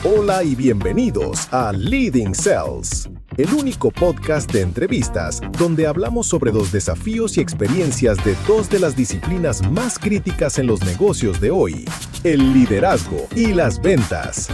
Hola y bienvenidos a Leading Cells, el único podcast de entrevistas donde hablamos sobre los desafíos y experiencias de dos de las disciplinas más críticas en los negocios de hoy, el liderazgo y las ventas.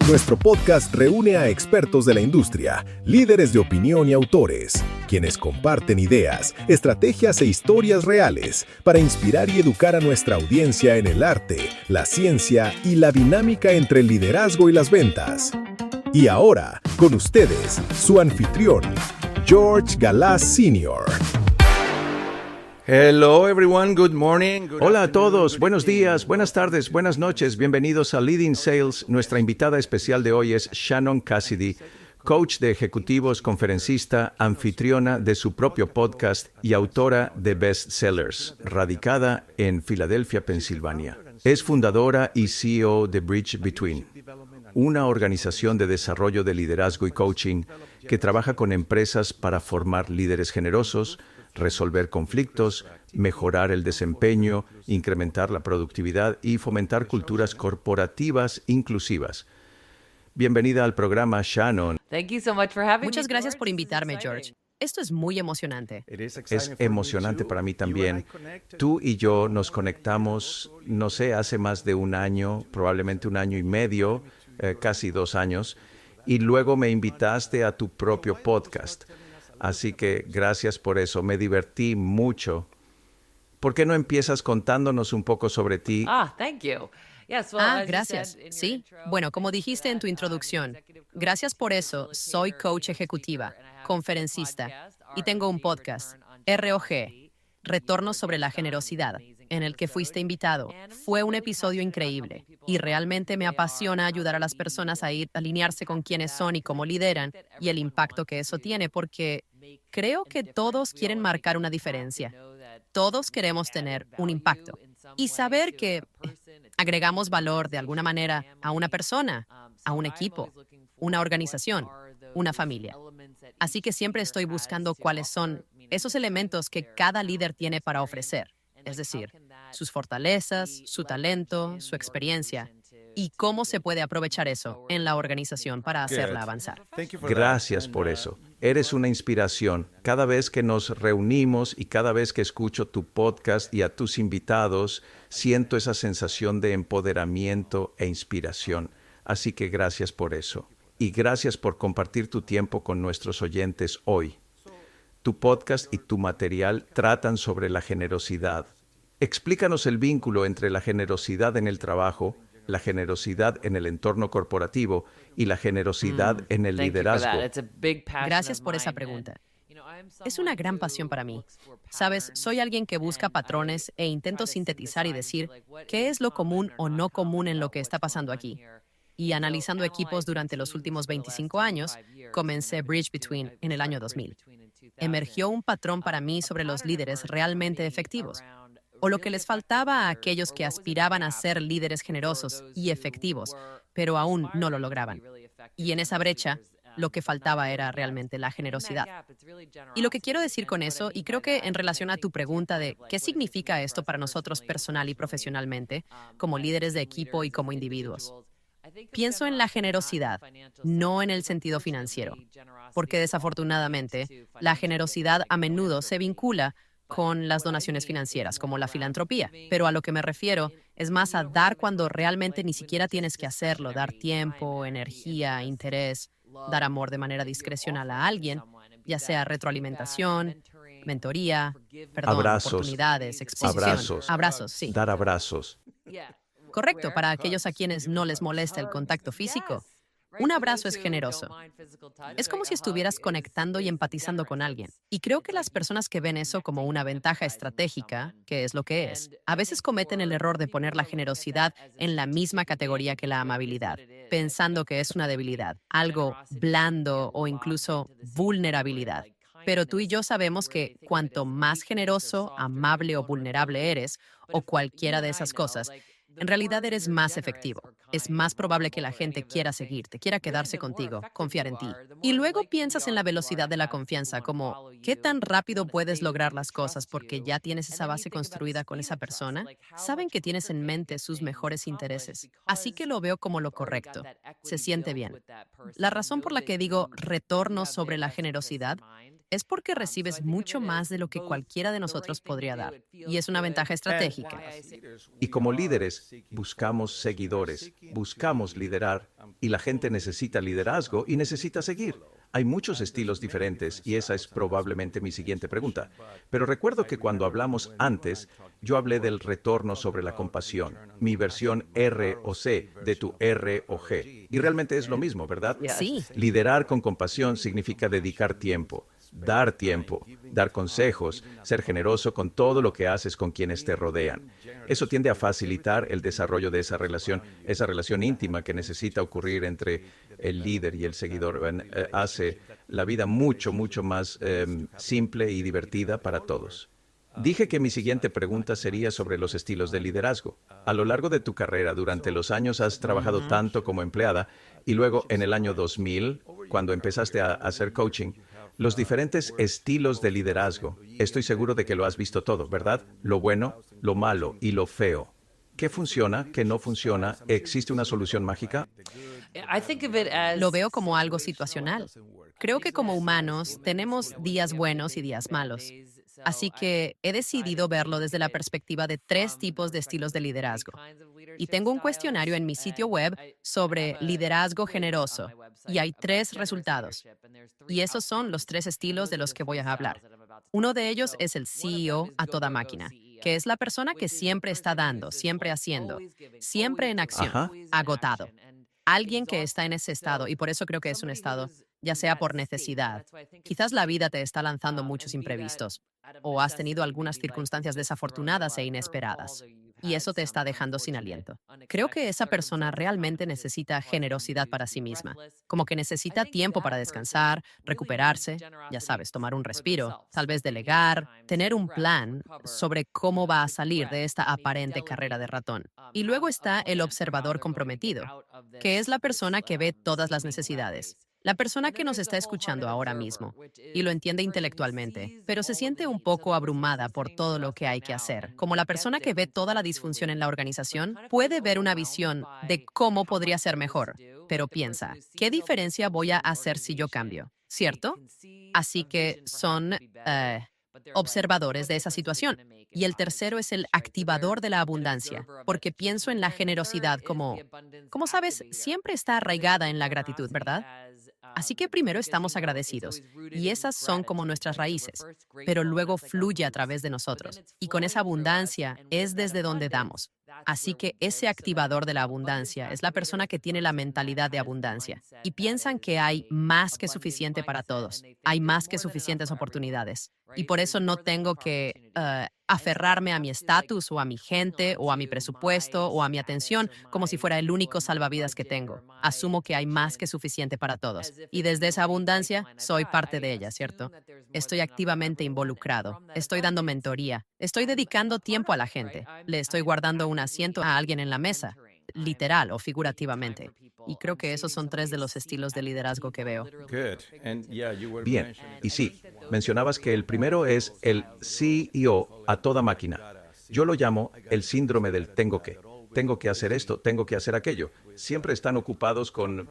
Nuestro podcast reúne a expertos de la industria, líderes de opinión y autores, quienes comparten ideas, estrategias e historias reales para inspirar y educar a nuestra audiencia en el arte, la ciencia y la dinámica entre el liderazgo y las ventas. Y ahora, con ustedes, su anfitrión, George Galás Sr. Hello everyone, good morning. Hola a todos, buenos días, buenas tardes, buenas noches, bienvenidos a Leading Sales. Nuestra invitada especial de hoy es Shannon Cassidy, coach de ejecutivos, conferencista, anfitriona de su propio podcast y autora de bestsellers, radicada en Filadelfia, Pensilvania. Es fundadora y CEO de Bridge Between, una organización de desarrollo de liderazgo y coaching que trabaja con empresas para formar líderes generosos, resolver conflictos, mejorar el desempeño, incrementar la productividad y fomentar culturas corporativas inclusivas. Bienvenida al programa, Shannon. Muchas gracias por invitarme, George. Esto es muy emocionante. Es emocionante para mí también. Tú y yo nos conectamos, no sé, hace más de un año, probablemente un año y medio, casi 2 años, y luego me invitaste a tu propio podcast. Así que gracias por eso, me divertí mucho. ¿Por qué no empiezas contándonos un poco sobre ti? Gracias. Sí. Bueno, como dijiste en tu introducción, gracias por eso. Soy coach ejecutiva, conferencista y tengo un podcast, ROG, Retorno sobre la Generosidad, en el que fuiste invitado. Fue un episodio increíble y realmente me apasiona ayudar a las personas a alinearse con quienes son y cómo lideran y el impacto que eso tiene, porque creo que todos quieren marcar una diferencia. Todos queremos tener un impacto y saber que agregamos valor de alguna manera a una persona, a un equipo, una organización, una familia. Así que siempre estoy buscando cuáles son esos elementos que cada líder tiene para ofrecer, es decir, sus fortalezas, su talento, su experiencia, y cómo se puede aprovechar eso en la organización para hacerla avanzar. Gracias por eso. Eres una inspiración. Cada vez que nos reunimos y cada vez que escucho tu podcast y a tus invitados, siento esa sensación de empoderamiento e inspiración. Así que gracias por eso. Y gracias por compartir tu tiempo con nuestros oyentes hoy. Tu podcast y tu material tratan sobre la generosidad. Explícanos el vínculo entre la generosidad en el trabajo, la generosidad en el entorno corporativo y la generosidad en el liderazgo. Gracias por esa pregunta. Es una gran pasión para mí. Sabes, soy alguien que busca patrones e intento sintetizar y decir qué es lo común o no común en lo que está pasando aquí. Y analizando equipos durante los últimos 25 años, comencé Bridge Between en el año 2000. Emergió un patrón para mí sobre los líderes realmente efectivos, o lo que les faltaba a aquellos que aspiraban a ser líderes generosos y efectivos, pero aún no lo lograban. Y en esa brecha, lo que faltaba era realmente la generosidad. Y lo que quiero decir con eso, y creo que en relación a tu pregunta de qué significa esto para nosotros personal y profesionalmente, como líderes de equipo y como individuos, pienso en la generosidad, no en el sentido financiero, porque desafortunadamente la generosidad a menudo se vincula con las donaciones financieras, como la filantropía. Pero a lo que me refiero es más a dar cuando realmente ni siquiera tienes que hacerlo, dar tiempo, energía, interés, dar amor de manera discrecional a alguien, ya sea retroalimentación, mentoría, Abrazos. oportunidades, exposición. Abrazos, sí. Dar abrazos. Correcto, para aquellos a quienes no les molesta el contacto físico. Un abrazo es generoso. Es como si estuvieras conectando y empatizando con alguien. Y creo que las personas que ven eso como una ventaja estratégica, que es lo que es, a veces cometen el error de poner la generosidad en la misma categoría que la amabilidad, pensando que es una debilidad, algo blando o incluso vulnerabilidad. Pero tú y yo sabemos que cuanto más generoso, amable o vulnerable eres, o cualquiera de esas cosas, En realidad eres más efectivo. Es más probable que la gente quiera seguirte, quiera quedarse contigo, confiar en ti. Y luego piensas en la velocidad de la confianza, como ¿qué tan rápido puedes lograr las cosas porque ya tienes esa base construida con esa persona? Saben que tienes en mente sus mejores intereses. Así que lo veo como lo correcto. Se siente bien. La razón por la que digo retorno sobre la generosidad es porque recibes mucho más de lo que cualquiera de nosotros podría dar. Y es una ventaja estratégica. Y como líderes, buscamos seguidores, buscamos liderar, y la gente necesita liderazgo y necesita seguir. Hay muchos estilos diferentes y esa es probablemente mi siguiente pregunta. Pero recuerdo que cuando hablamos antes, yo hablé del retorno sobre la compasión, mi versión R o C de tu R o G. Y realmente es lo mismo, ¿verdad? Sí. Liderar con compasión significa dedicar tiempo, dar consejos, ser generoso con todo lo que haces con quienes te rodean. Eso tiende a facilitar el desarrollo de esa relación íntima que necesita ocurrir entre el líder y el seguidor. Hace la vida mucho más simple y divertida para todos. Dije que mi siguiente pregunta sería sobre los estilos de liderazgo. A lo largo de tu carrera, durante los años has trabajado tanto como empleada y luego en el año 2000, cuando empezaste a hacer coaching, los diferentes estilos de liderazgo. Estoy seguro de que lo has visto todo, ¿verdad? Lo bueno, lo malo y lo feo. ¿Qué funciona? ¿Qué no funciona? ¿Existe una solución mágica? Lo veo como algo situacional. Creo que como humanos tenemos días buenos y días malos. Así que he decidido verlo desde la perspectiva de 3 tipos de estilos de liderazgo. Y tengo un cuestionario en mi sitio web sobre liderazgo generoso. Y hay 3 resultados. Y esos son los 3 estilos de los que voy a hablar. Uno de ellos es el CEO a toda máquina, que es la persona que siempre está dando, siempre haciendo, siempre en acción, Ajá. agotado. Alguien que está en ese estado, y por eso creo que es un estado, ya sea por necesidad. Quizás la vida te está lanzando muchos imprevistos, o has tenido algunas circunstancias desafortunadas e inesperadas, y eso te está dejando sin aliento. Creo que esa persona realmente necesita generosidad para sí misma, como que necesita tiempo para descansar, recuperarse, ya sabes, tomar un respiro, tal vez delegar, tener un plan sobre cómo va a salir de esta aparente carrera de ratón. Y luego está el observador comprometido, que es la persona que ve todas las necesidades. La persona que nos está escuchando ahora mismo y lo entiende intelectualmente, pero se siente un poco abrumada por todo lo que hay que hacer. Como la persona que ve toda la disfunción en la organización, puede ver una visión de cómo podría ser mejor, pero piensa, ¿qué diferencia voy a hacer si yo cambio? ¿Cierto? Así que son observadores de esa situación. Y el tercero es el activador de la abundancia, porque pienso en la generosidad como sabes, siempre está arraigada en la gratitud, ¿verdad? Así que primero estamos agradecidos, y esas son como nuestras raíces, pero luego fluye a través de nosotros, y con esa abundancia es desde donde damos. Así que ese activador de la abundancia es la persona que tiene la mentalidad de abundancia, y piensan que hay más que suficiente para todos, hay más que suficientes oportunidades, y por eso no tengo que aferrarme a mi estatus o a mi gente o a mi presupuesto o a mi atención como si fuera el único salvavidas que tengo. Asumo que hay más que suficiente para todos. Y desde esa abundancia soy parte de ella, ¿cierto? Estoy activamente involucrado. Estoy dando mentoría. Estoy dedicando tiempo a la gente. Le estoy guardando un asiento a alguien en la mesa, literal o figurativamente. Y creo que esos son 3 de los estilos de liderazgo que veo. Bien, y sí, mencionabas que el primero es el CEO a toda máquina. Yo lo llamo el síndrome del tengo que. Tengo que hacer esto, tengo que hacer aquello. Siempre están ocupados con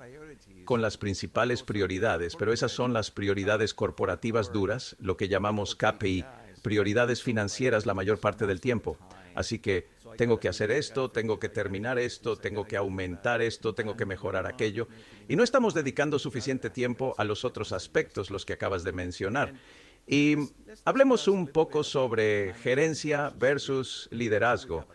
las principales prioridades, pero esas son las prioridades corporativas duras, lo que llamamos KPI, prioridades financieras la mayor parte del tiempo. Así que tengo que hacer esto, tengo que terminar esto, tengo que aumentar esto, tengo que mejorar aquello. Y no estamos dedicando suficiente tiempo a los otros aspectos, los que acabas de mencionar. Y hablemos un poco sobre gerencia versus liderazgo.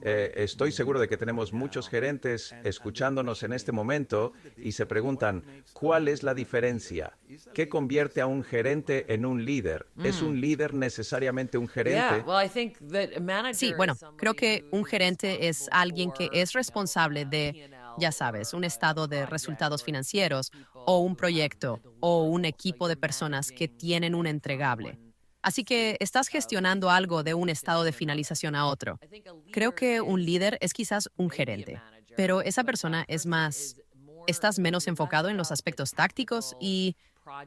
Estoy seguro de que tenemos muchos gerentes escuchándonos en este momento y se preguntan, ¿cuál es la diferencia? ¿Qué convierte a un gerente en un líder? ¿Es un líder necesariamente un gerente? Sí, bueno, creo que un gerente es alguien que es responsable de, ya sabes, un estado de resultados financieros o un proyecto o un equipo de personas que tienen un entregable. Así que estás gestionando algo de un estado de finalización a otro. Creo que un líder es quizás un gerente, pero esa persona estás menos enfocado en los aspectos tácticos y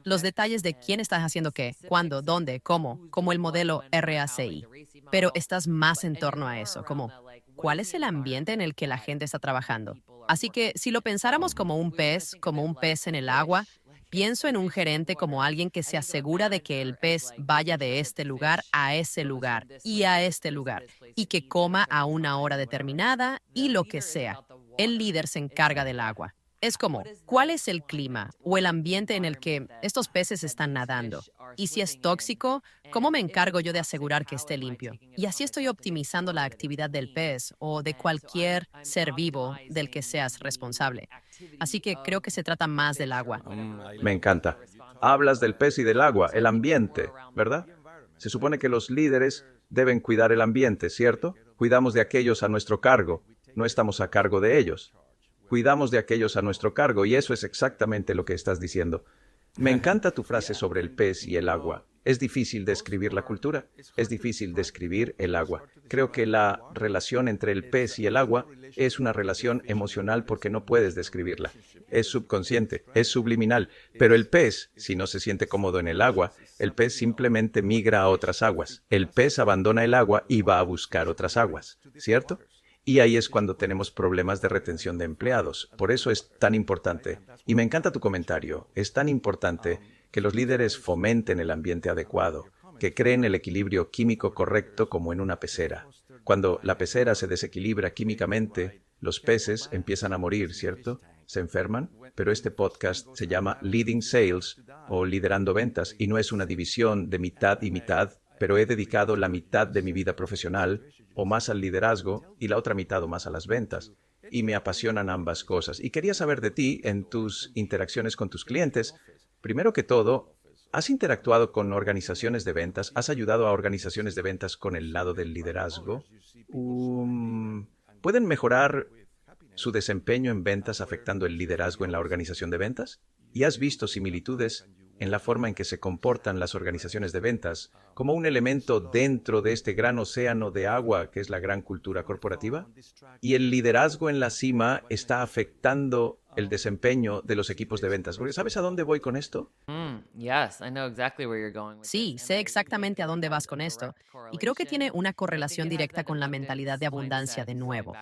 los detalles de quién estás haciendo qué, cuándo, dónde, cómo, como el modelo RACI. Pero estás más en torno a eso, como cuál es el ambiente en el que la gente está trabajando. Así que si lo pensáramos como un pez en el agua, pienso en un gerente como alguien que se asegura de que el pez vaya de este lugar a ese lugar y a este lugar, y que coma a una hora determinada y lo que sea. El líder se encarga del agua. Es como, ¿cuál es el clima o el ambiente en el que estos peces están nadando? Y si es tóxico, ¿cómo me encargo yo de asegurar que esté limpio? Y así estoy optimizando la actividad del pez o de cualquier ser vivo del que seas responsable. Así que creo que se trata más del agua. Me encanta. Hablas del pez y del agua, el ambiente, ¿verdad? Se supone que los líderes deben cuidar el ambiente, ¿cierto? Cuidamos de aquellos a nuestro cargo, no estamos a cargo de ellos. Cuidamos de aquellos a nuestro cargo, y eso es exactamente lo que estás diciendo. Me encanta tu frase sobre el pez y el agua. Es difícil describir la cultura, es difícil describir el agua. Creo que la relación entre el pez y el agua es una relación emocional porque no puedes describirla. Es subconsciente, es subliminal, pero el pez, si no se siente cómodo en el agua, el pez simplemente migra a otras aguas. El pez abandona el agua y va a buscar otras aguas, ¿cierto? Y ahí es cuando tenemos problemas de retención de empleados. Por eso es tan importante, y me encanta tu comentario, es tan importante que los líderes fomenten el ambiente adecuado, que creen el equilibrio químico correcto como en una pecera. Cuando la pecera se desequilibra químicamente, los peces empiezan a morir, ¿cierto? Se enferman, pero este podcast se llama Leading Sales o Liderando Ventas y no es una división de mitad y mitad, pero he dedicado la mitad de mi vida profesional o más al liderazgo y la otra mitad o más a las ventas. Y me apasionan ambas cosas. Y quería saber de ti en tus interacciones con tus clientes. Primero que todo, ¿has interactuado con organizaciones de ventas? ¿Has ayudado a organizaciones de ventas con el lado del liderazgo? ¿Pueden mejorar su desempeño en ventas afectando el liderazgo en la organización de ventas? ¿Y has visto similitudes en la forma en que se comportan las organizaciones de ventas como un elemento dentro de este gran océano de agua que es la gran cultura corporativa? ¿Y el liderazgo en la cima está afectando el desempeño de los equipos de ventas? Porque ¿sabes a dónde voy con esto? Sí, sé exactamente a dónde vas con esto. Y creo que tiene una correlación directa con la mentalidad de abundancia de nuevo.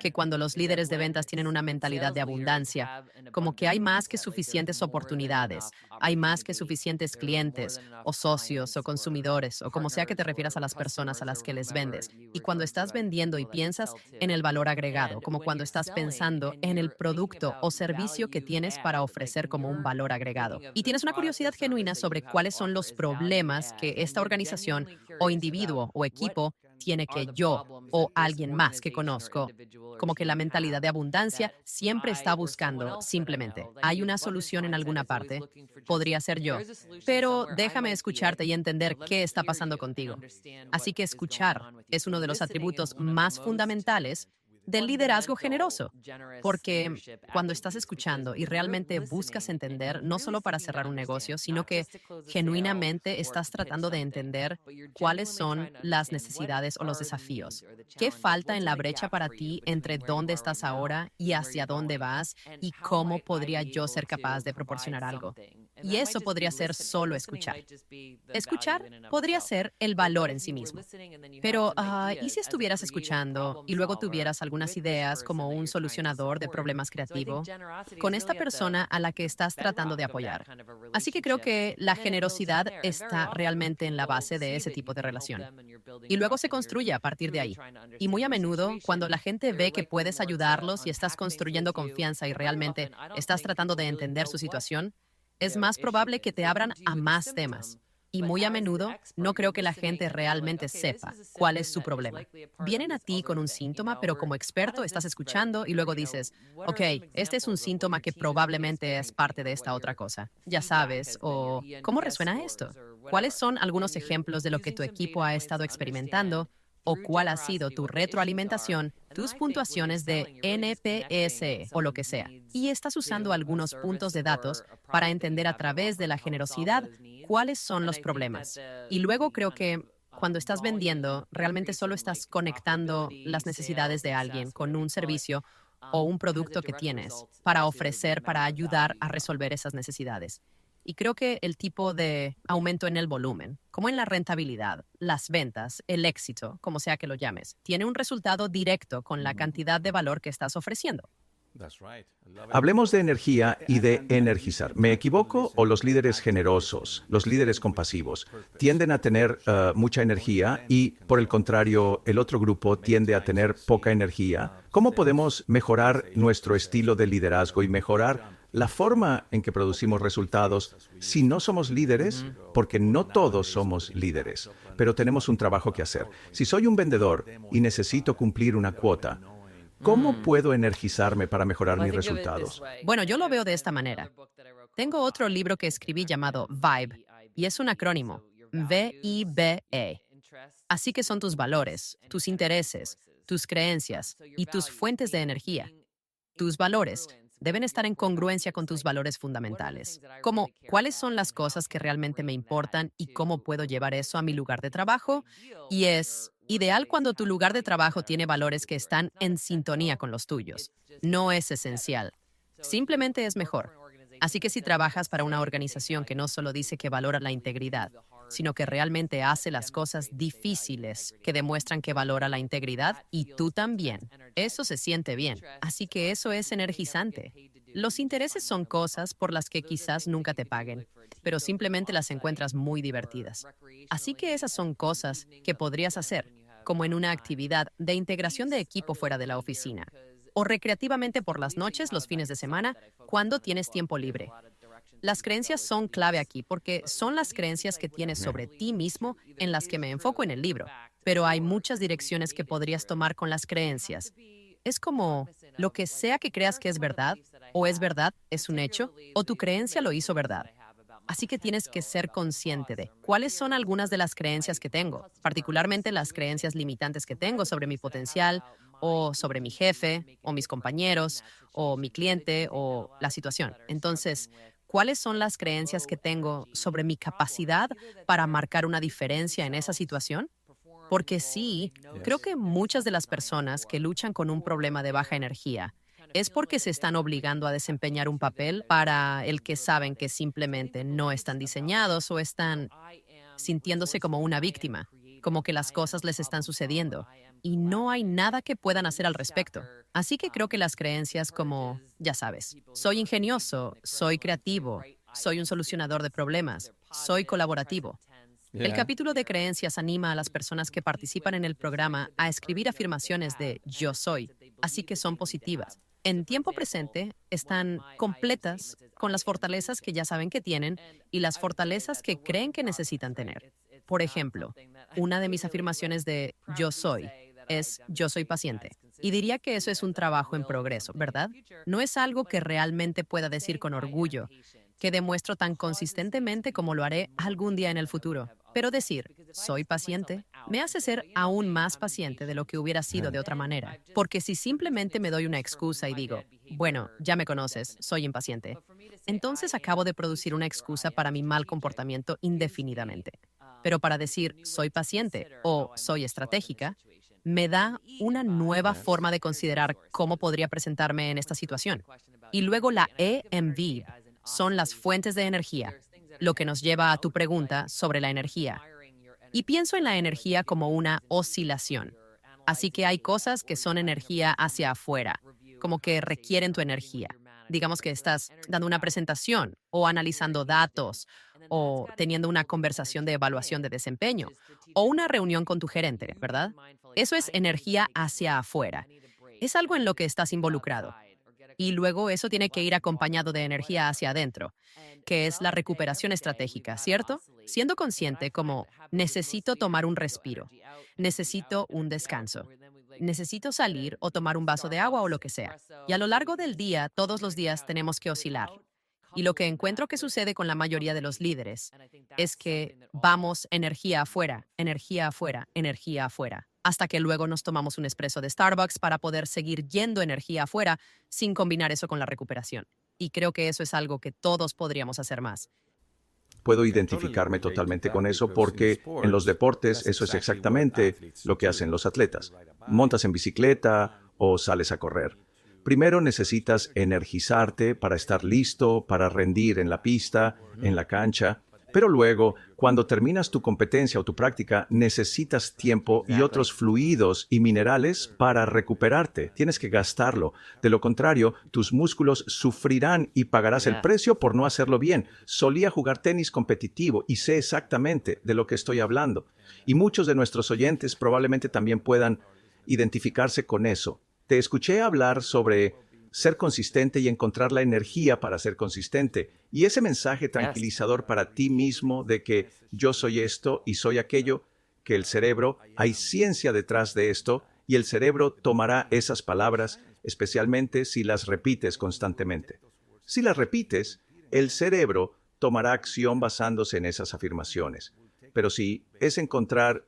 Que cuando los líderes de ventas tienen una mentalidad de abundancia, como que hay más que suficientes oportunidades, hay más que suficientes clientes o socios o consumidores o como sea que te refieras a las personas a las que les vendes. Y cuando estás vendiendo y piensas en el valor agregado, como cuando estás pensando en el producto o servicio que tienes para ofrecer como un valor agregado. Y tienes una curiosidad genuina sobre cuáles son los problemas que esta organización o individuo o equipo tiene que yo o alguien más que conozco. Como que la mentalidad de abundancia siempre está buscando simplemente, ¿hay una solución en alguna parte? Podría ser yo. Pero déjame escucharte y entender qué está pasando contigo. Así que escuchar es uno de los atributos más fundamentales del liderazgo generoso, porque cuando estás escuchando y realmente buscas entender, no solo para cerrar un negocio, sino que genuinamente estás tratando de entender cuáles son las necesidades o los desafíos. ¿Qué falta en la brecha para ti entre dónde estás ahora y hacia dónde vas y cómo podría yo ser capaz de proporcionar algo? Y eso podría ser solo escuchar. Escuchar podría ser el valor en sí mismo. Pero, ¿y si estuvieras escuchando y luego tuvieras algunas ideas como un solucionador de problemas creativo con esta persona a la que estás tratando de apoyar? Así que creo que la generosidad está realmente en la base de ese tipo de relación. Y luego se construye a partir de ahí. Y muy a menudo, cuando la gente ve que puedes ayudarlos y estás construyendo confianza y realmente estás tratando de entender su situación, es más probable que te abran a más temas. Y muy a menudo, no creo que la gente realmente sepa cuál es su problema. Vienen a ti con un síntoma, pero como experto estás escuchando y luego dices, ok, este es un síntoma que probablemente es parte de esta otra cosa. Ya sabes, o ¿cómo resuena esto? ¿Cuáles son algunos ejemplos de lo que tu equipo ha estado experimentando? o cuál ha sido tu retroalimentación, tus puntuaciones de NPS o lo que sea. Y estás usando algunos puntos de datos para entender a través de la generosidad cuáles son los problemas. Y luego creo que cuando estás vendiendo, realmente solo estás conectando las necesidades de alguien con un servicio o un producto que tienes para ofrecer, para ayudar a resolver esas necesidades. Y creo que el tipo de aumento en el volumen, como en la rentabilidad, las ventas, el éxito, como sea que lo llames, tiene un resultado directo con la cantidad de valor que estás ofreciendo. Hablemos de energía y de energizar. ¿Me equivoco o los líderes generosos, los líderes compasivos, tienden a tener mucha energía y, por el contrario, el otro grupo tiende a tener poca energía? ¿Cómo podemos mejorar nuestro estilo de liderazgo y mejorar la forma en que producimos resultados si no somos líderes? Porque no todos somos líderes, pero tenemos un trabajo que hacer. Si soy un vendedor y necesito cumplir una cuota, ¿cómo puedo energizarme para mejorar mis resultados? Bueno, yo lo veo de esta manera. Tengo otro libro que escribí llamado Vibe, y es un acrónimo, VIBE. Así que son tus valores, tus intereses, tus creencias y tus fuentes de energía. Tus valores deben estar en congruencia con tus valores fundamentales, como cuáles son las cosas que realmente me importan y cómo puedo llevar eso a mi lugar de trabajo. Y es ideal cuando tu lugar de trabajo tiene valores que están en sintonía con los tuyos. No es esencial. Simplemente es mejor. Así que si trabajas para una organización que no solo dice que valora la integridad, sino que realmente hace las cosas difíciles que demuestran que valora la integridad y tú también, eso se siente bien. Así que eso es energizante. Los intereses son cosas por las que quizás nunca te paguen, pero simplemente las encuentras muy divertidas. Así que esas son cosas que podrías hacer, como en una actividad de integración de equipo fuera de la oficina, o recreativamente por las noches, los fines de semana, cuando tienes tiempo libre. Las creencias son clave aquí porque son las creencias que tienes sobre ti mismo en las que me enfoco en el libro. Pero hay muchas direcciones que podrías tomar con las creencias. Es como lo que sea que creas que es verdad, o es verdad, es un hecho, o tu creencia lo hizo verdad. Así que tienes que ser consciente de cuáles son algunas de las creencias que tengo, particularmente las creencias limitantes que tengo sobre mi potencial, o sobre mi jefe, o mis compañeros, o mi cliente, o la situación. Entonces, ¿cuáles son las creencias que tengo sobre mi capacidad para marcar una diferencia en esa situación? Porque sí, creo que muchas de las personas que luchan con un problema de baja energía es porque se están obligando a desempeñar un papel para el que saben que simplemente no están diseñados o están sintiéndose como una víctima, como que las cosas les están sucediendo y no hay nada que puedan hacer al respecto. Así que creo que las creencias como, ya sabes, soy ingenioso, soy creativo, soy un solucionador de problemas, soy colaborativo. El capítulo de creencias anima a las personas que participan en el programa a escribir afirmaciones de yo soy, así que son positivas. En tiempo presente están completas con las fortalezas que ya saben que tienen y las fortalezas que creen que necesitan tener. Por ejemplo, una de mis afirmaciones de yo soy es yo soy paciente. Y diría que eso es un trabajo en progreso, ¿verdad? No es algo que realmente pueda decir con orgullo, que demuestro tan consistentemente como lo haré algún día en el futuro. Pero decir, soy paciente, me hace ser aún más paciente de lo que hubiera sido de otra manera. Porque si simplemente me doy una excusa y digo, bueno, ya me conoces, soy impaciente, entonces acabo de producir una excusa para mi mal comportamiento indefinidamente. Pero para decir, soy paciente o soy estratégica, me da una nueva forma de considerar cómo podría presentarme en esta situación. Y luego la E en VIB son las fuentes de energía, lo que nos lleva a tu pregunta sobre la energía. Y pienso en la energía como una oscilación. Así que hay cosas que son energía hacia afuera, como que requieren tu energía. Digamos que estás dando una presentación o analizando datos o teniendo una conversación de evaluación de desempeño o una reunión con tu gerente, ¿verdad? Eso es energía hacia afuera. Es algo en lo que estás involucrado. Y luego eso tiene que ir acompañado de energía hacia adentro, que es la recuperación estratégica, ¿cierto? Siendo consciente como necesito tomar un respiro, necesito un descanso, necesito salir o tomar un vaso de agua o lo que sea. Y a lo largo del día, todos los días tenemos que oscilar. Y lo que encuentro que sucede con la mayoría de los líderes es que vamos energía afuera, energía afuera, energía afuera, hasta que luego nos tomamos un espresso de Starbucks para poder seguir yendo energía afuera sin combinar eso con la recuperación. Y creo que eso es algo que todos podríamos hacer más. Puedo identificarme totalmente con eso porque en los deportes eso es exactamente lo que hacen los atletas. Montas en bicicleta o sales a correr. Primero necesitas energizarte para estar listo, para rendir en la pista, en la cancha. Pero luego, cuando terminas tu competencia o tu práctica, necesitas tiempo y otros fluidos y minerales para recuperarte. Tienes que gastarlo. De lo contrario, tus músculos sufrirán y pagarás el precio por no hacerlo bien. Solía jugar tenis competitivo y sé exactamente de lo que estoy hablando. Y muchos de nuestros oyentes probablemente también puedan identificarse con eso. Te escuché hablar sobre ser consistente y encontrar la energía para ser consistente. Y ese mensaje tranquilizador para ti mismo de que yo soy esto y soy aquello, que el cerebro, hay ciencia detrás de esto, y el cerebro tomará esas palabras, especialmente si las repites constantemente. Si las repites, el cerebro tomará acción basándose en esas afirmaciones. Pero si es encontrar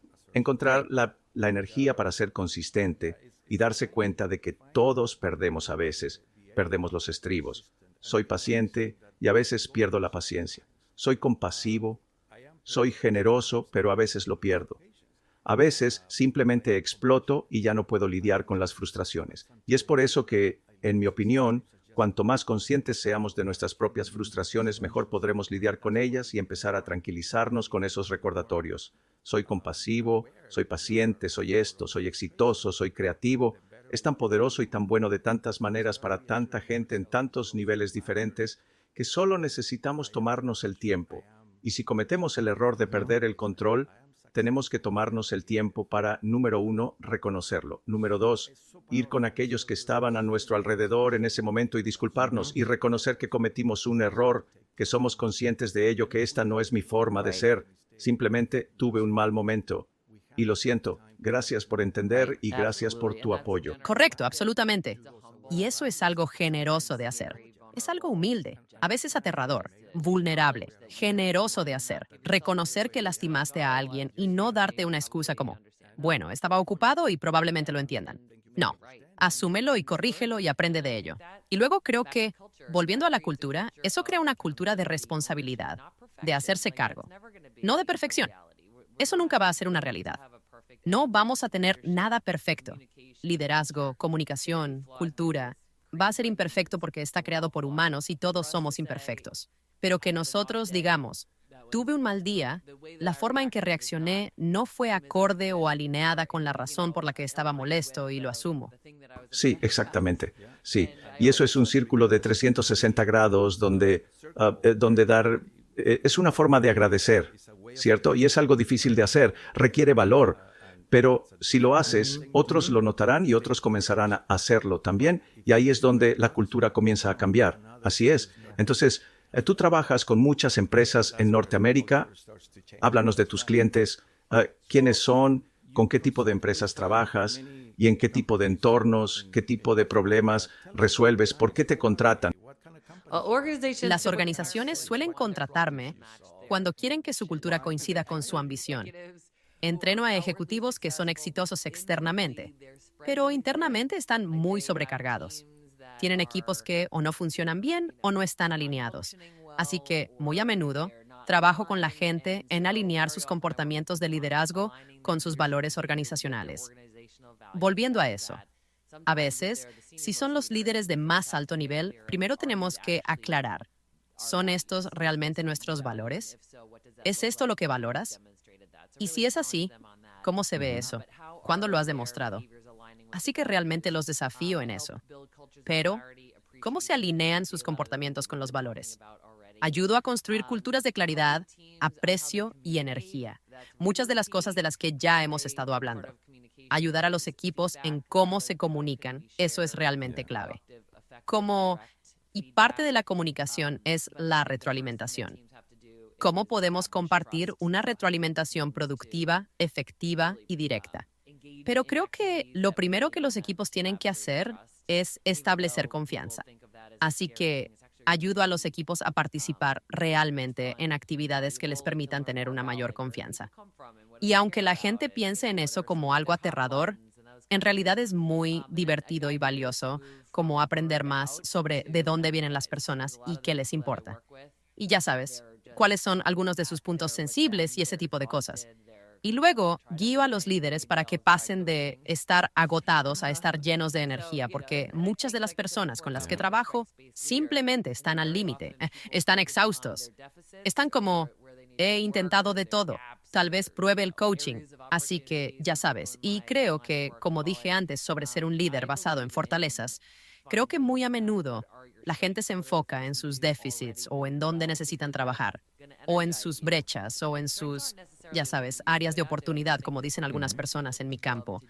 la energía para ser consistente, y darse cuenta de que todos perdemos a veces, perdemos los estribos. Soy paciente y a veces pierdo la paciencia. Soy compasivo, soy generoso, pero a veces lo pierdo. A veces simplemente exploto y ya no puedo lidiar con las frustraciones. Y es por eso que, en mi opinión, cuanto más conscientes seamos de nuestras propias frustraciones, mejor podremos lidiar con ellas y empezar a tranquilizarnos con esos recordatorios. Soy compasivo, soy paciente, soy esto, soy exitoso, soy creativo. Es tan poderoso y tan bueno de tantas maneras para tanta gente en tantos niveles diferentes que solo necesitamos tomarnos el tiempo. Y si cometemos el error de perder el control, tenemos que tomarnos el tiempo para, número 1, reconocerlo. Número 2, ir con aquellos que estaban a nuestro alrededor en ese momento y disculparnos y reconocer que cometimos un error, que somos conscientes de ello, que esta no es mi forma de ser. Simplemente tuve un mal momento. Y lo siento. Gracias por entender y gracias por tu apoyo. Correcto, absolutamente. Y eso es algo generoso de hacer. Es algo humilde, a veces aterrador, vulnerable, generoso de hacer. Reconocer que lastimaste a alguien y no darte una excusa como, bueno, estaba ocupado y probablemente lo entiendan. No, asúmelo y corrígelo y aprende de ello. Y luego creo que, volviendo a la cultura, eso crea una cultura de responsabilidad, de hacerse cargo, no de perfección. Eso nunca va a ser una realidad. No vamos a tener nada perfecto. Liderazgo, comunicación, cultura, va a ser imperfecto porque está creado por humanos y todos somos imperfectos. Pero que nosotros digamos, tuve un mal día, la forma en que reaccioné no fue acorde o alineada con la razón por la que estaba molesto y lo asumo. Sí, exactamente. Sí. Y eso es un círculo de 360 grados donde es una forma de agradecer, ¿cierto? Y es algo difícil de hacer, requiere valor. Pero si lo haces, otros lo notarán y otros comenzarán a hacerlo también. Y ahí es donde la cultura comienza a cambiar. Así es. Entonces, tú trabajas con muchas empresas en Norteamérica. Háblanos de tus clientes. ¿Quiénes son? ¿Con qué tipo de empresas trabajas? ¿Y en qué tipo de entornos? ¿Qué tipo de problemas resuelves? ¿Por qué te contratan? Las organizaciones suelen contratarme cuando quieren que su cultura coincida con su ambición. Entreno a ejecutivos que son exitosos externamente, pero internamente están muy sobrecargados. Tienen equipos que o no funcionan bien o no están alineados. Así que, muy a menudo, trabajo con la gente en alinear sus comportamientos de liderazgo con sus valores organizacionales. Volviendo a eso, a veces, si son los líderes de más alto nivel, primero tenemos que aclarar, ¿son estos realmente nuestros valores? ¿Es esto lo que valoras? Y si es así, ¿cómo se ve eso? ¿Cuándo lo has demostrado? Así que realmente los desafío en eso. Pero, ¿cómo se alinean sus comportamientos con los valores? Ayudo a construir culturas de claridad, aprecio y energía. Muchas de las cosas de las que ya hemos estado hablando. Ayudar a los equipos en cómo se comunican, eso es realmente clave. Y parte de la comunicación es la retroalimentación. ¿Cómo podemos compartir una retroalimentación productiva, efectiva y directa? Pero creo que lo primero que los equipos tienen que hacer es establecer confianza. Así que ayudo a los equipos a participar realmente en actividades que les permitan tener una mayor confianza. Y aunque la gente piense en eso como algo aterrador, en realidad es muy divertido y valioso como aprender más sobre de dónde vienen las personas y qué les importa. Y ya sabes, cuáles son algunos de sus puntos sensibles y ese tipo de cosas. Y luego guío a los líderes para que pasen de estar agotados a estar llenos de energía, porque muchas de las personas con las que trabajo simplemente están al límite, están exhaustos, están como, he intentado de todo, tal vez pruebe el coaching, así que ya sabes. Y creo que, como dije antes sobre ser un líder basado en fortalezas, creo que muy a menudo la gente se enfoca en sus déficits o en dónde necesitan trabajar, o en sus brechas, o en sus, ya sabes, áreas de oportunidad, como dicen algunas personas en mi campo.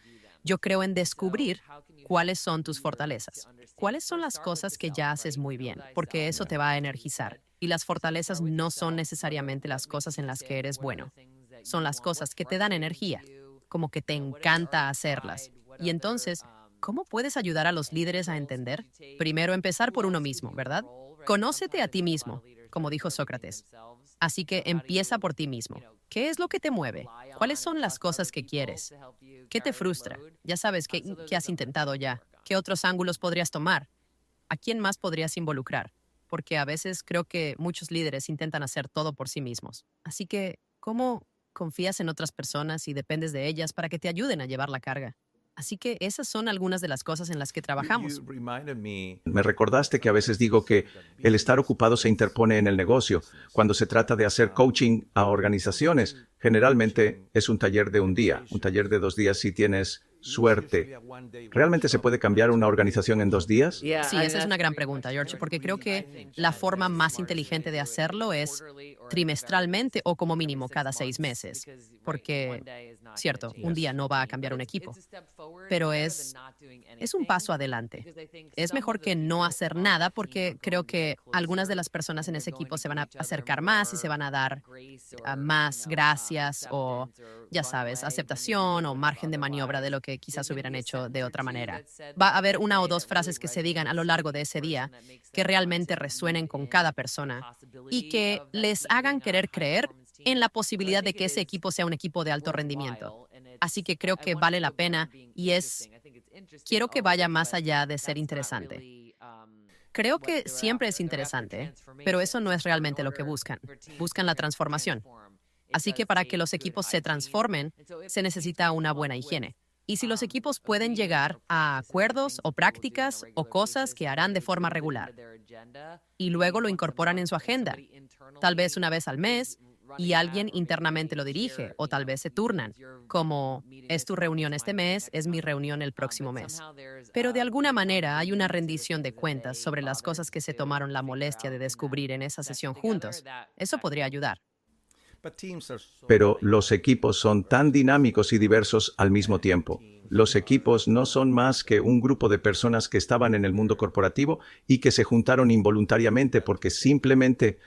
Yo creo en descubrir cuáles son tus fortalezas, cuáles son las cosas que ya haces muy bien, porque eso te va a energizar. Y las fortalezas no son necesariamente las cosas en las que eres bueno, son las cosas que te dan energía, como que te encanta hacerlas. Y entonces, ¿cómo puedes ayudar a los líderes a entender? Primero, empezar por uno mismo, ¿verdad? Conócete a ti mismo, como dijo Sócrates. Así que empieza por ti mismo. ¿Qué es lo que te mueve? ¿Cuáles son las cosas que quieres? ¿Qué te frustra? Ya sabes qué has intentado ya. ¿Qué otros ángulos podrías tomar? ¿A quién más podrías involucrar? Porque a veces creo que muchos líderes intentan hacer todo por sí mismos. Así que, ¿cómo confías en otras personas y dependes de ellas para que te ayuden a llevar la carga? Así que esas son algunas de las cosas en las que trabajamos. Me recordaste que a veces digo que el estar ocupado se interpone en el negocio. Cuando se trata de hacer coaching a organizaciones, generalmente es un taller de un día, un taller de 2 días si tienes suerte. ¿Realmente se puede cambiar una organización en 2 días? Sí, esa es una gran pregunta, George, porque creo que la forma más inteligente de hacerlo es trimestralmente o como mínimo cada 6 meses. Porque, cierto, un día no va a cambiar un equipo, pero es un paso adelante. Es mejor que no hacer nada porque creo que algunas de las personas en ese equipo se van a acercar más y se van a dar más gracias o, ya sabes, aceptación o margen de maniobra de lo que quizás hubieran hecho de otra manera. Va a haber 1 o 2 frases que se digan a lo largo de ese día que realmente resuenen con cada persona y que les hagan querer creer en la posibilidad de que ese equipo sea un equipo de alto rendimiento. Así que creo que vale la pena y quiero que vaya más allá de ser interesante. Creo que siempre es interesante, pero eso no es realmente lo que buscan. Buscan la transformación. Así que para que los equipos se transformen, se necesita una buena higiene. Y si los equipos pueden llegar a acuerdos o prácticas o cosas que harán de forma regular y luego lo incorporan en su agenda, tal vez una vez al mes, y alguien internamente lo dirige, o tal vez se turnan, como es tu reunión este mes, es mi reunión el próximo mes. Pero de alguna manera hay una rendición de cuentas sobre las cosas que se tomaron la molestia de descubrir en esa sesión juntos. Eso podría ayudar. Pero los equipos son tan dinámicos y diversos al mismo tiempo. Los equipos no son más que un grupo de personas que estaban en el mundo corporativo y que se juntaron involuntariamente porque simplemente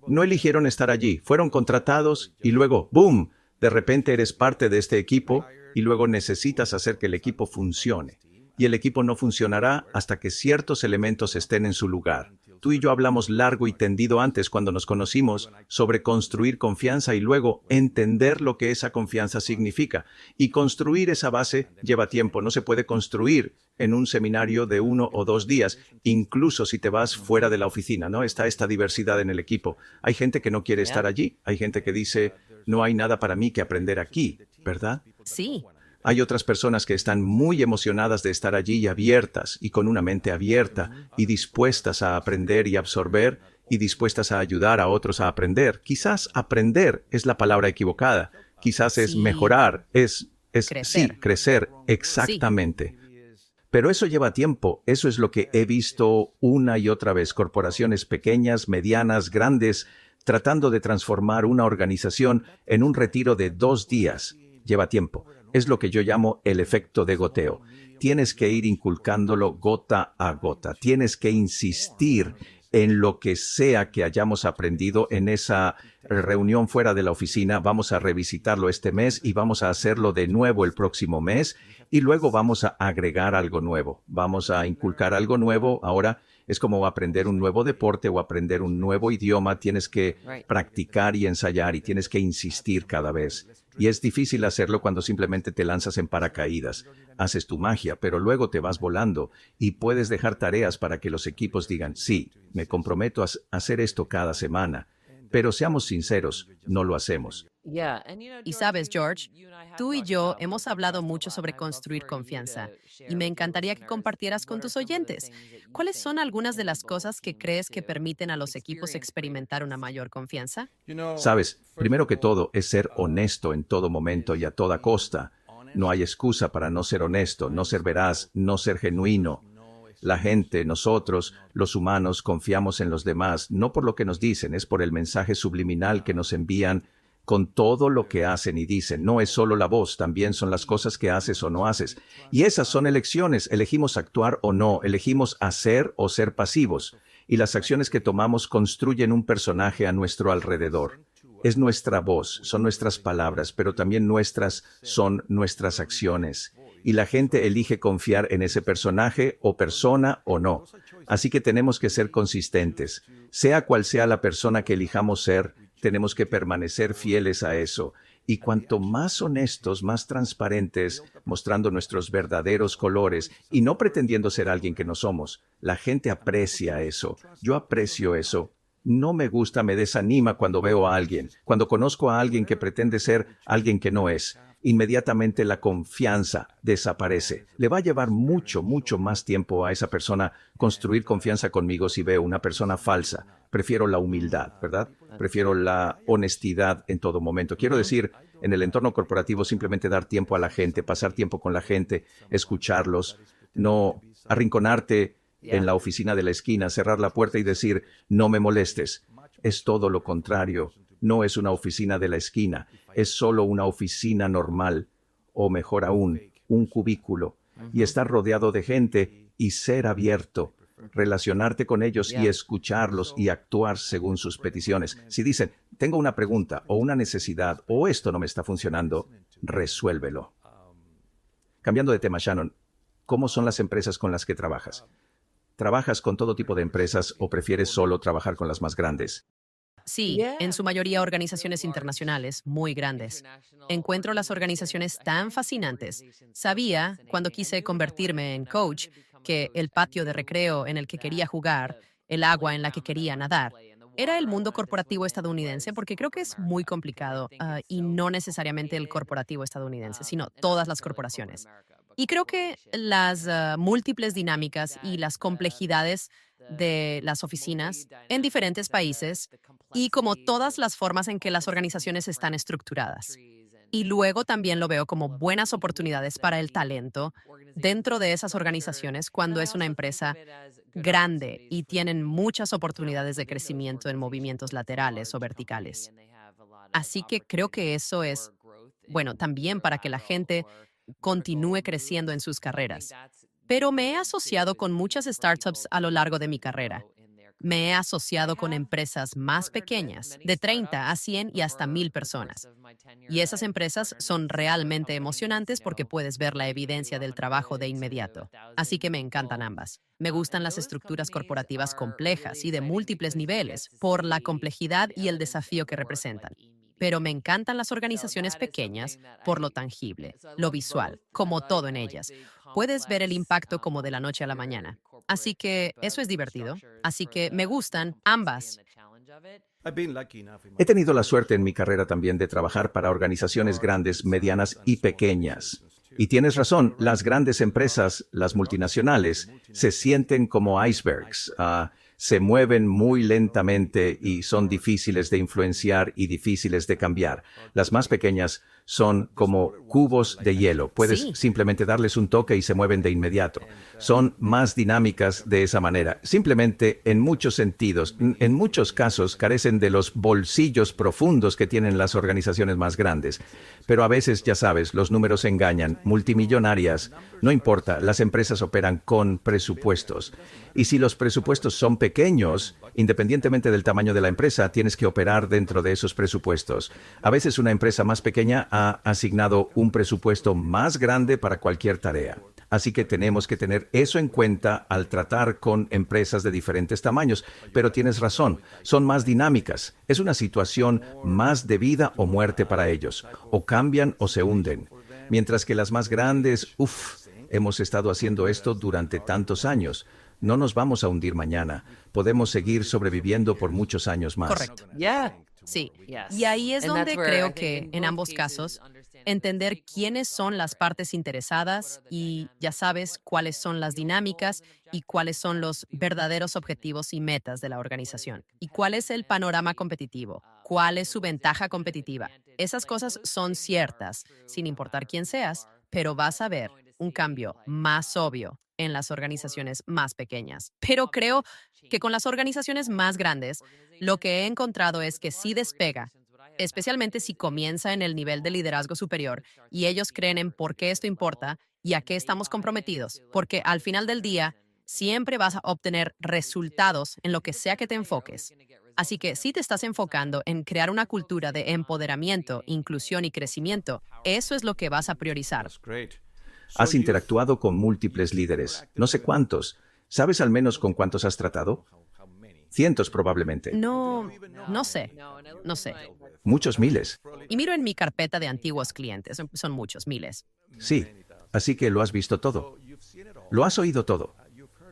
no eligieron estar allí. Fueron contratados y luego, ¡boom!, de repente eres parte de este equipo y luego necesitas hacer que el equipo funcione. Y el equipo no funcionará hasta que ciertos elementos estén en su lugar. Tú y yo hablamos largo y tendido antes cuando nos conocimos sobre construir confianza y luego entender lo que esa confianza significa. Y construir esa base lleva tiempo. No se puede construir en un seminario de 1 o 2 días, incluso si te vas fuera de la oficina, ¿no? Está esta diversidad en el equipo. Hay gente que no quiere estar allí. Hay gente que dice, no hay nada para mí que aprender aquí, ¿verdad? Sí. Hay otras personas que están muy emocionadas de estar allí y abiertas, y con una mente abierta, y dispuestas a aprender y absorber, y dispuestas a ayudar a otros a aprender. Quizás aprender es la palabra equivocada. Quizás es mejorar, crecer, exactamente. Pero eso lleva tiempo. Eso es lo que he visto una y otra vez. Corporaciones pequeñas, medianas, grandes, tratando de transformar una organización en un retiro de 2 días. Lleva tiempo. Es lo que yo llamo el efecto de goteo. Tienes que ir inculcándolo gota a gota. Tienes que insistir en lo que sea que hayamos aprendido en esa reunión fuera de la oficina. Vamos a revisitarlo este mes y vamos a hacerlo de nuevo el próximo mes y luego vamos a agregar algo nuevo. Vamos a inculcar algo nuevo ahora Es como aprender un nuevo deporte o aprender un nuevo idioma. Tienes que practicar y ensayar y tienes que insistir cada vez. Y es difícil hacerlo cuando simplemente te lanzas en paracaídas. Haces tu magia, pero luego te vas volando y puedes dejar tareas para que los equipos digan, sí, me comprometo a hacer esto cada semana. Pero seamos sinceros, no lo hacemos. Y sabes, George, tú y yo hemos hablado mucho sobre construir confianza y me encantaría que compartieras con tus oyentes. ¿Cuáles son algunas de las cosas que crees que permiten a los equipos experimentar una mayor confianza? Sabes, primero que todo es ser honesto en todo momento y a toda costa. No hay excusa para no ser honesto, no ser veraz, no ser genuino. La gente, nosotros, los humanos, confiamos en los demás, no por lo que nos dicen, es por el mensaje subliminal que nos envían con todo lo que hacen y dicen. No es solo la voz, también son las cosas que haces o no haces. Y esas son elecciones, elegimos actuar o no, elegimos hacer o ser pasivos. Y las acciones que tomamos construyen un personaje a nuestro alrededor. Es nuestra voz, son nuestras palabras, pero también son nuestras acciones. Y la gente elige confiar en ese personaje o persona o no. Así que tenemos que ser consistentes. Sea cual sea la persona que elijamos ser, tenemos que permanecer fieles a eso. Y cuanto más honestos, más transparentes, mostrando nuestros verdaderos colores y no pretendiendo ser alguien que no somos, la gente aprecia eso. Yo aprecio eso. No me gusta, me desanima cuando veo a alguien, cuando conozco a alguien que pretende ser alguien que no es. Inmediatamente la confianza desaparece. Le va a llevar mucho más tiempo a esa persona construir confianza conmigo si veo una persona falsa. Prefiero la humildad, ¿verdad? Prefiero la honestidad en todo momento. Quiero decir, en el entorno corporativo simplemente dar tiempo a la gente, pasar tiempo con la gente, escucharlos, no arrinconarte en la oficina de la esquina, cerrar la puerta y decir, no me molestes. Es todo lo contrario. No es una oficina de la esquina, es solo una oficina normal, o mejor aún, un cubículo, y estar rodeado de gente y ser abierto, relacionarte con ellos y escucharlos y actuar según sus peticiones. Si dicen, tengo una pregunta o una necesidad o esto no me está funcionando, resuélvelo. Cambiando de tema, Shannon, ¿cómo son las empresas con las que trabajas? ¿Trabajas con todo tipo de empresas o prefieres solo trabajar con las más grandes? Sí, en su mayoría organizaciones internacionales, muy grandes. Encuentro las organizaciones tan fascinantes. Sabía, cuando quise convertirme en coach, que el patio de recreo en el que quería jugar, el agua en la que quería nadar, era el mundo corporativo estadounidense, porque creo que es muy complicado, y no necesariamente el corporativo estadounidense, sino todas las corporaciones. Y creo que las múltiples dinámicas y las complejidades de las oficinas en diferentes países y como todas las formas en que las organizaciones están estructuradas. Y luego también lo veo como buenas oportunidades para el talento dentro de esas organizaciones cuando es una empresa grande y tienen muchas oportunidades de crecimiento en movimientos laterales o verticales. Así que creo que eso es, bueno, también para que la gente continúe creciendo en sus carreras. Pero me he asociado con muchas startups a lo largo de mi carrera. Me he asociado con empresas más pequeñas, de 30 a 100 y hasta 1000 personas. Y esas empresas son realmente emocionantes porque puedes ver la evidencia del trabajo de inmediato. Así que me encantan ambas. Me gustan las estructuras corporativas complejas y de múltiples niveles por la complejidad y el desafío que representan. Pero me encantan las organizaciones pequeñas por lo tangible, lo visual, como todo en ellas. Puedes ver el impacto como de la noche a la mañana. Así que eso es divertido. Así que me gustan ambas. He tenido la suerte en mi carrera también de trabajar para organizaciones grandes, medianas y pequeñas. Y tienes razón, las grandes empresas, las multinacionales, se sienten como icebergs. Se mueven muy lentamente y son difíciles de influenciar y difíciles de cambiar. Las más pequeñas son como cubos de hielo. Puedes simplemente darles un toque y se mueven de inmediato. Son más dinámicas de esa manera. Simplemente, en muchos sentidos, en muchos casos, carecen de los bolsillos profundos que tienen las organizaciones más grandes. Pero a veces, ya sabes, los números engañan. Multimillonarias, no importa, las empresas operan con presupuestos. Y si los presupuestos son pequeños, independientemente del tamaño de la empresa, tienes que operar dentro de esos presupuestos. A veces una empresa más pequeña ha asignado un presupuesto más grande para cualquier tarea. Así que tenemos que tener eso en cuenta al tratar con empresas de diferentes tamaños. Pero tienes razón, son más dinámicas. Es una situación más de vida o muerte para ellos. O cambian o se hunden. Mientras que las más grandes, hemos estado haciendo esto durante tantos años. No nos vamos a hundir mañana. Podemos seguir sobreviviendo por muchos años más. Correcto. Sí. Y ahí es donde creo que, en ambos casos, entender quiénes son las partes interesadas y, ya sabes, cuáles son las dinámicas y cuáles son los verdaderos objetivos y metas de la organización. Y cuál es el panorama competitivo, cuál es su ventaja competitiva. Esas cosas son ciertas, sin importar quién seas, pero vas a ver un cambio más obvio en las organizaciones más pequeñas. Pero creo que con las organizaciones más grandes, lo que he encontrado es que sí despega, especialmente si comienza en el nivel de liderazgo superior y ellos creen en por qué esto importa y a qué estamos comprometidos, porque al final del día siempre vas a obtener resultados en lo que sea que te enfoques. Así que si te estás enfocando en crear una cultura de empoderamiento, inclusión y crecimiento, eso es lo que vas a priorizar. Has interactuado con múltiples líderes. No sé cuántos. ¿Sabes al menos con cuántos has tratado? Cientos probablemente. No sé. Muchos miles. Y miro en mi carpeta de antiguos clientes. Son muchos, miles. Sí. Así que lo has visto todo. Lo has oído todo.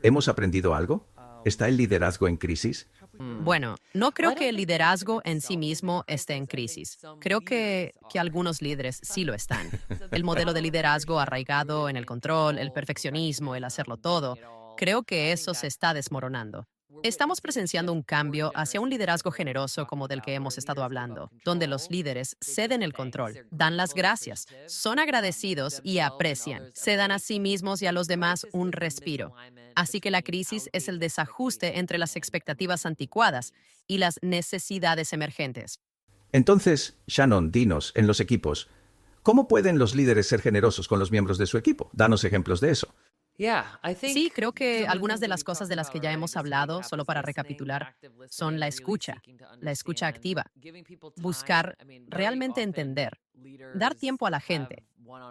¿Hemos aprendido algo? ¿Está el liderazgo en crisis? Bueno, no creo que el liderazgo en sí mismo esté en crisis. Creo que algunos líderes sí lo están. El modelo de liderazgo arraigado en el control, el perfeccionismo, el hacerlo todo, creo que eso se está desmoronando. Estamos presenciando un cambio hacia un liderazgo generoso como del que hemos estado hablando, donde los líderes ceden el control, dan las gracias, son agradecidos y aprecian, se dan a sí mismos y a los demás un respiro. Así que la crisis es el desajuste entre las expectativas anticuadas y las necesidades emergentes. Entonces, Shannon, dinos, en los equipos, ¿cómo pueden los líderes ser generosos con los miembros de su equipo? Danos ejemplos de eso. Sí, creo que algunas de las cosas de las que ya hemos hablado, solo para recapitular, son la escucha activa, buscar realmente entender, dar tiempo a la gente.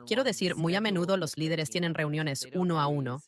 Quiero decir, muy a menudo los líderes tienen reuniones uno a uno,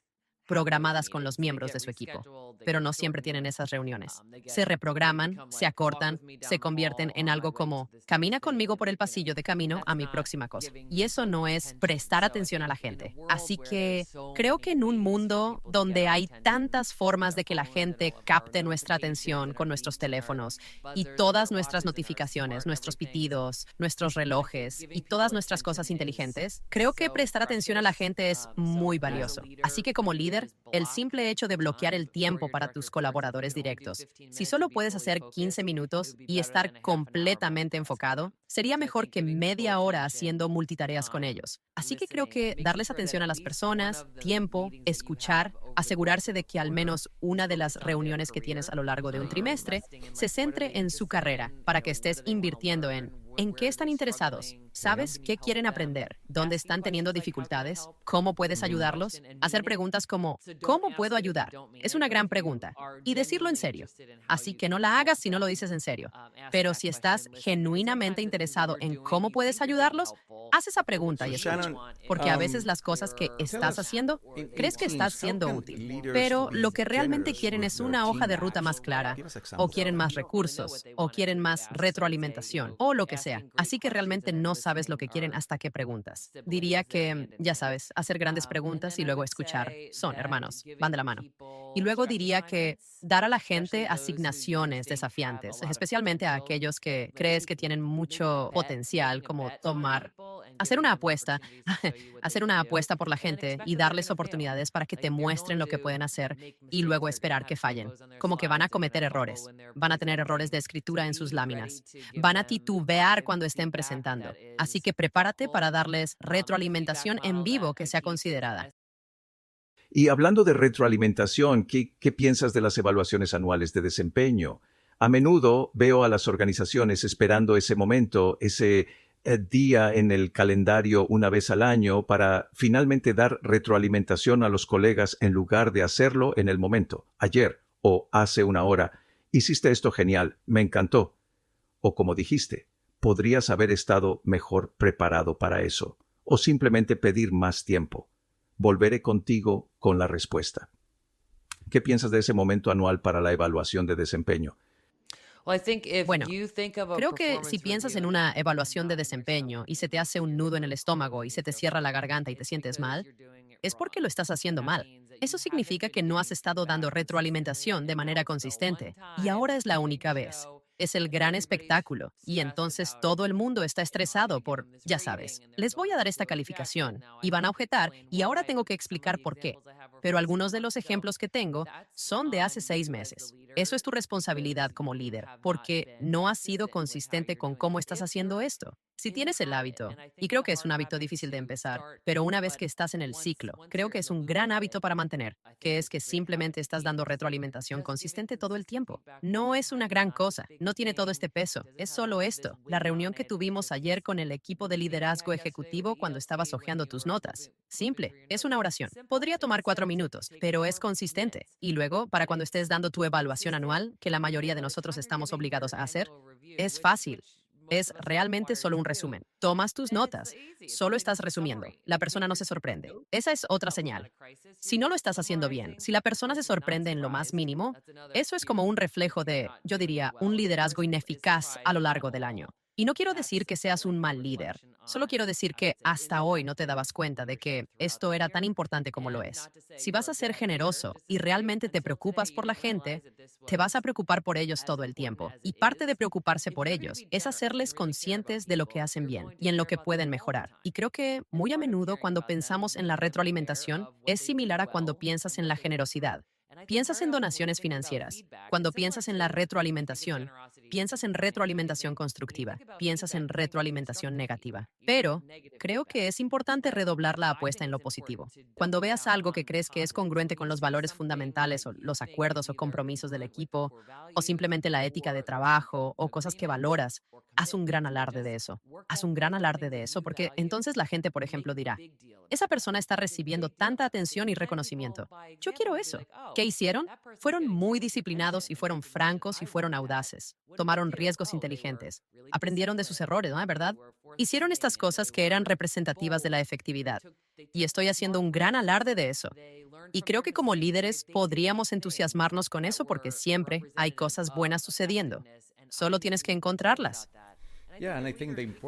programadas con los miembros de su equipo, pero no siempre tienen esas reuniones. Se reprograman, se acortan, se convierten en algo como, camina conmigo por el pasillo de camino a mi próxima cosa. Y eso no es prestar atención a la gente. Así que creo que en un mundo donde hay tantas formas de que la gente capte nuestra atención con nuestros teléfonos y todas nuestras notificaciones, nuestros pitidos, nuestros relojes y todas nuestras cosas inteligentes, creo que prestar atención a la gente es muy valioso. Así que como líder, el simple hecho de bloquear el tiempo para tus colaboradores directos. Si solo puedes hacer 15 minutos y estar completamente enfocado, sería mejor que media hora haciendo multitareas con ellos. Así que creo que darles atención a las personas, tiempo, escuchar, asegurarse de que al menos una de las reuniones que tienes a lo largo de un trimestre se centre en su carrera para que estés invirtiendo ¿en qué están interesados? ¿Sabes qué quieren aprender? ¿Dónde están teniendo dificultades? ¿Cómo puedes ayudarlos? Hacer preguntas como, ¿cómo puedo ayudar? Es una gran pregunta. Y decirlo en serio. Así que no la hagas si no lo dices en serio. Pero si estás genuinamente interesado en cómo puedes ayudarlos, haz esa pregunta y escucha. Porque a veces las cosas que estás haciendo, crees que estás siendo útil. Pero lo que realmente quieren es una hoja de ruta más clara, o quieren más recursos, o quieren más retroalimentación, o lo que sea. Así que realmente no sabes lo que quieren hasta que preguntas. Diría que, ya sabes, hacer grandes preguntas y luego escuchar son hermanos, van de la mano. Y luego diría que dar a la gente asignaciones desafiantes, especialmente a aquellos que crees que tienen mucho potencial, como hacer una apuesta por la gente y darles oportunidades para que te muestren lo que pueden hacer y luego esperar que fallen. Como que van a cometer errores, van a tener errores de escritura en sus láminas, van a titubear cuando estén presentando. Así que prepárate para darles retroalimentación en vivo que sea considerada. Y hablando de retroalimentación, ¿qué piensas de las evaluaciones anuales de desempeño? A menudo veo a las organizaciones esperando ese momento, ese día en el calendario una vez al año para finalmente dar retroalimentación a los colegas en lugar de hacerlo en el momento, ayer o hace una hora. Hiciste esto genial, me encantó. O como dijiste, podrías haber estado mejor preparado para eso, o simplemente pedir más tiempo. volveré contigo con la respuesta. ¿Qué piensas de ese momento anual para la evaluación de desempeño? Bueno, creo que si piensas en una evaluación de desempeño y se te hace un nudo en el estómago y se te cierra la garganta y te sientes mal, es porque lo estás haciendo mal. Eso significa que no has estado dando retroalimentación de manera consistente y ahora es la única vez. Es el gran espectáculo y entonces todo el mundo está estresado por, ya sabes, les voy a dar esta calificación y van a objetar y ahora tengo que explicar por qué. Pero algunos de los ejemplos que tengo son de hace 6 meses. Eso es tu responsabilidad como líder, porque no has sido consistente con cómo estás haciendo esto. Si tienes el hábito, y creo que es un hábito difícil de empezar, pero una vez que estás en el ciclo, creo que es un gran hábito para mantener, que es que simplemente estás dando retroalimentación consistente todo el tiempo. No es una gran cosa, no tiene todo este peso, es solo esto. La reunión que tuvimos ayer con el equipo de liderazgo ejecutivo cuando estabas hojeando tus notas. Simple, es una oración. Podría tomar 4 minutos, pero es consistente. Y luego, para cuando estés dando tu evaluación anual, que la mayoría de nosotros estamos obligados a hacer, es fácil. Es realmente solo un resumen. Tomas tus notas. Solo estás resumiendo. La persona no se sorprende. Esa es otra señal. Si no lo estás haciendo bien, si la persona se sorprende en lo más mínimo, eso es como un reflejo de, yo diría, un liderazgo ineficaz a lo largo del año. Y no quiero decir que seas un mal líder. Solo quiero decir que hasta hoy no te dabas cuenta de que esto era tan importante como lo es. Si vas a ser generoso y realmente te preocupas por la gente, te vas a preocupar por ellos todo el tiempo. Y parte de preocuparse por ellos es hacerles conscientes de lo que hacen bien y en lo que pueden mejorar. Y creo que muy a menudo cuando pensamos en la retroalimentación es similar a cuando piensas en la generosidad. Piensas en donaciones financieras. Cuando piensas en la retroalimentación, piensas en retroalimentación constructiva, piensas en retroalimentación negativa. Pero creo que es importante redoblar la apuesta en lo positivo. Cuando veas algo que crees que es congruente con los valores fundamentales o los acuerdos o compromisos del equipo, o simplemente la ética de trabajo o cosas que valoras, haz un gran alarde de eso. Haz un gran alarde de eso porque entonces la gente, por ejemplo, dirá, esa persona está recibiendo tanta atención y reconocimiento. Yo quiero eso. ¿Qué hicieron? Fueron muy disciplinados y fueron francos y fueron audaces. Tomaron riesgos inteligentes. Aprendieron de sus errores, ¿no? ¿Verdad? Hicieron estas cosas que eran representativas de la efectividad. Y estoy haciendo un gran alarde de eso. Y creo que como líderes podríamos entusiasmarnos con eso porque siempre hay cosas buenas sucediendo. Solo tienes que encontrarlas.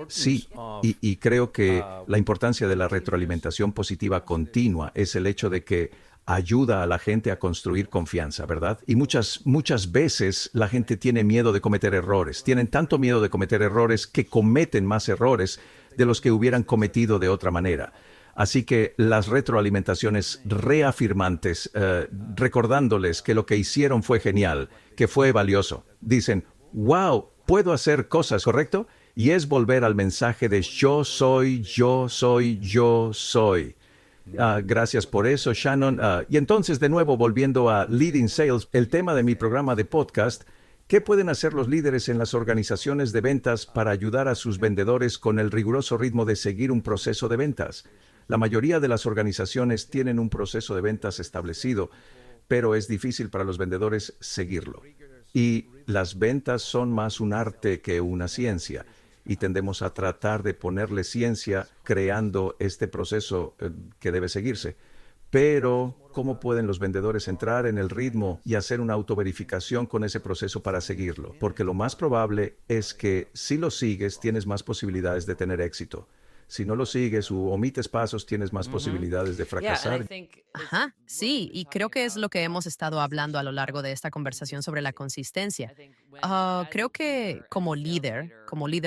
Sí, y creo que la importancia de la retroalimentación positiva continua es el hecho de que ayuda a la gente a construir confianza, ¿verdad? Y muchas veces la gente tiene miedo de cometer errores. Tienen tanto miedo de cometer errores que cometen más errores de los que hubieran cometido de otra manera. Así que las retroalimentaciones reafirmantes, recordándoles que lo que hicieron fue genial, que fue valioso. Dicen, wow, puedo hacer cosas, ¿correcto? Y es volver al mensaje de yo soy, yo soy, yo soy. Gracias por eso, Shannon. Y entonces, de nuevo, volviendo a Leading Sales, el tema de mi programa de podcast, ¿qué pueden hacer los líderes en las organizaciones de ventas para ayudar a sus vendedores con el riguroso ritmo de seguir un proceso de ventas? La mayoría de las organizaciones tienen un proceso de ventas establecido, pero es difícil para los vendedores seguirlo. Y las ventas son más un arte que una ciencia. Y tendemos a tratar de ponerle ciencia creando este proceso que debe seguirse. Pero, ¿cómo pueden los vendedores entrar en el ritmo y hacer una autoverificación con ese proceso para seguirlo? Porque lo más probable es que si lo sigues, tienes más posibilidades de tener éxito. Si no lo sigues u omites pasos, tienes más posibilidades de fracasar. Ajá, sí, y creo que es lo que hemos estado hablando a lo largo de esta conversación sobre la consistencia. Creo que como líder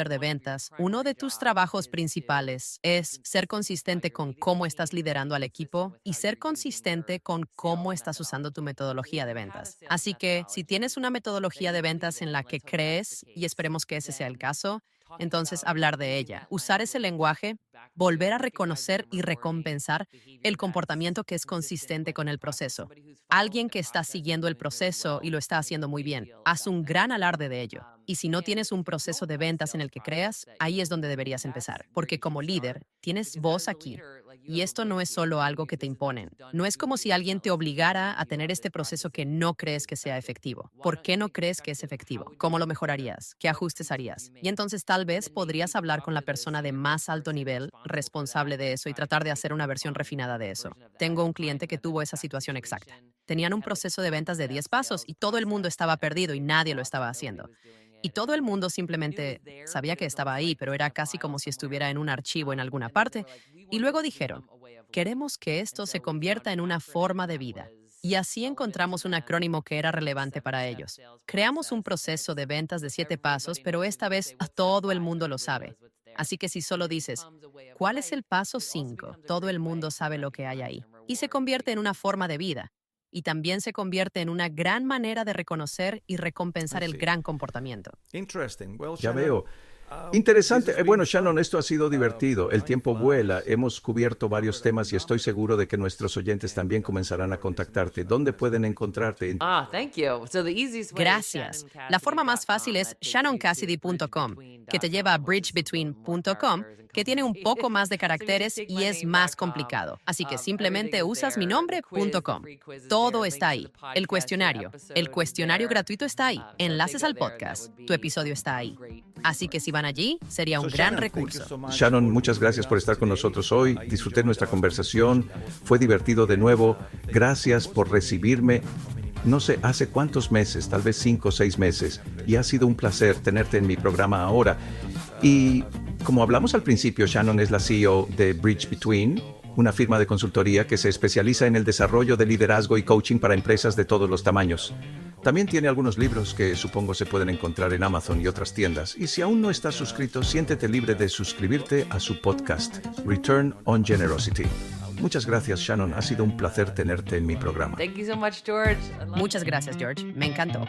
de ventas, uno de tus trabajos principales es ser consistente con cómo estás liderando al equipo y ser consistente con cómo estás usando tu metodología de ventas. Así que si tienes una metodología de ventas en la que crees, y esperemos que ese sea el caso, entonces hablar de ella, usar ese lenguaje, volver a reconocer y recompensar el comportamiento que es consistente con el proceso. Alguien que está siguiendo el proceso y lo está haciendo muy bien, haz un gran alarde de ello. Y si no tienes un proceso de ventas en el que creas, ahí es donde deberías empezar, porque como líder, tienes voz aquí. Y esto no es solo algo que te imponen. No es como si alguien te obligara a tener este proceso que no crees que sea efectivo. ¿Por qué no crees que es efectivo? ¿Cómo lo mejorarías? ¿Qué ajustes harías? Y entonces tal vez podrías hablar con la persona de más alto nivel, responsable de eso, y tratar de hacer una versión refinada de eso. Tengo un cliente que tuvo esa situación exacta. Tenían un proceso de ventas de 10 pasos y todo el mundo estaba perdido y nadie lo estaba haciendo. Y todo el mundo simplemente sabía que estaba ahí, pero era casi como si estuviera en un archivo en alguna parte. Y luego dijeron, queremos que esto se convierta en una forma de vida. Y así encontramos un acrónimo que era relevante para ellos. Creamos un proceso de ventas de 7 pasos, pero esta vez todo el mundo lo sabe. Así que si solo dices, ¿cuál es el paso 5? Todo el mundo sabe lo que hay ahí. Y se convierte en una forma de vida. Y también se convierte en una gran manera de reconocer y recompensar el gran comportamiento. Ya veo. Interesante. Bueno, Shannon, esto ha sido divertido. El tiempo vuela. Hemos cubierto varios temas y estoy seguro de que nuestros oyentes también comenzarán a contactarte. ¿Dónde pueden encontrarte? Gracias. La forma más fácil es shannoncassidy.com, que te lleva a bridgebetween.com, que tiene un poco más de caracteres y es más complicado. Así que simplemente usas mi nombre.com. Todo está ahí. El cuestionario gratuito está ahí. Enlaces al podcast. Tu episodio está ahí. Así que si van allí, sería un gran recurso. Shannon, muchas gracias por estar con nosotros hoy. Disfruté nuestra conversación. Fue divertido de nuevo. Gracias por recibirme. No sé, hace cuántos meses, tal vez 5 o 6 meses. Y ha sido un placer tenerte en mi programa ahora. Y como hablamos al principio, Shannon es la CEO de Bridge Between, una firma de consultoría que se especializa en el desarrollo de liderazgo y coaching para empresas de todos los tamaños. También tiene algunos libros que supongo se pueden encontrar en Amazon y otras tiendas. Y si aún no estás suscrito, siéntete libre de suscribirte a su podcast, Return on Generosity. Muchas gracias, Shannon. Ha sido un placer tenerte en mi programa. Thank you so much, George. Muchas gracias, George. Me encantó.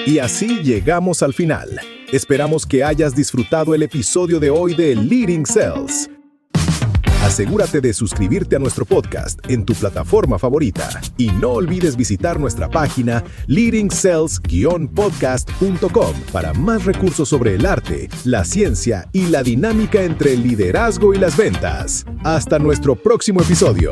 Y así llegamos al final. Esperamos que hayas disfrutado el episodio de hoy de Leading Sales. Asegúrate de suscribirte a nuestro podcast en tu plataforma favorita y no olvides visitar nuestra página leadingsales-podcast.com para más recursos sobre el arte, la ciencia y la dinámica entre el liderazgo y las ventas. Hasta nuestro próximo episodio.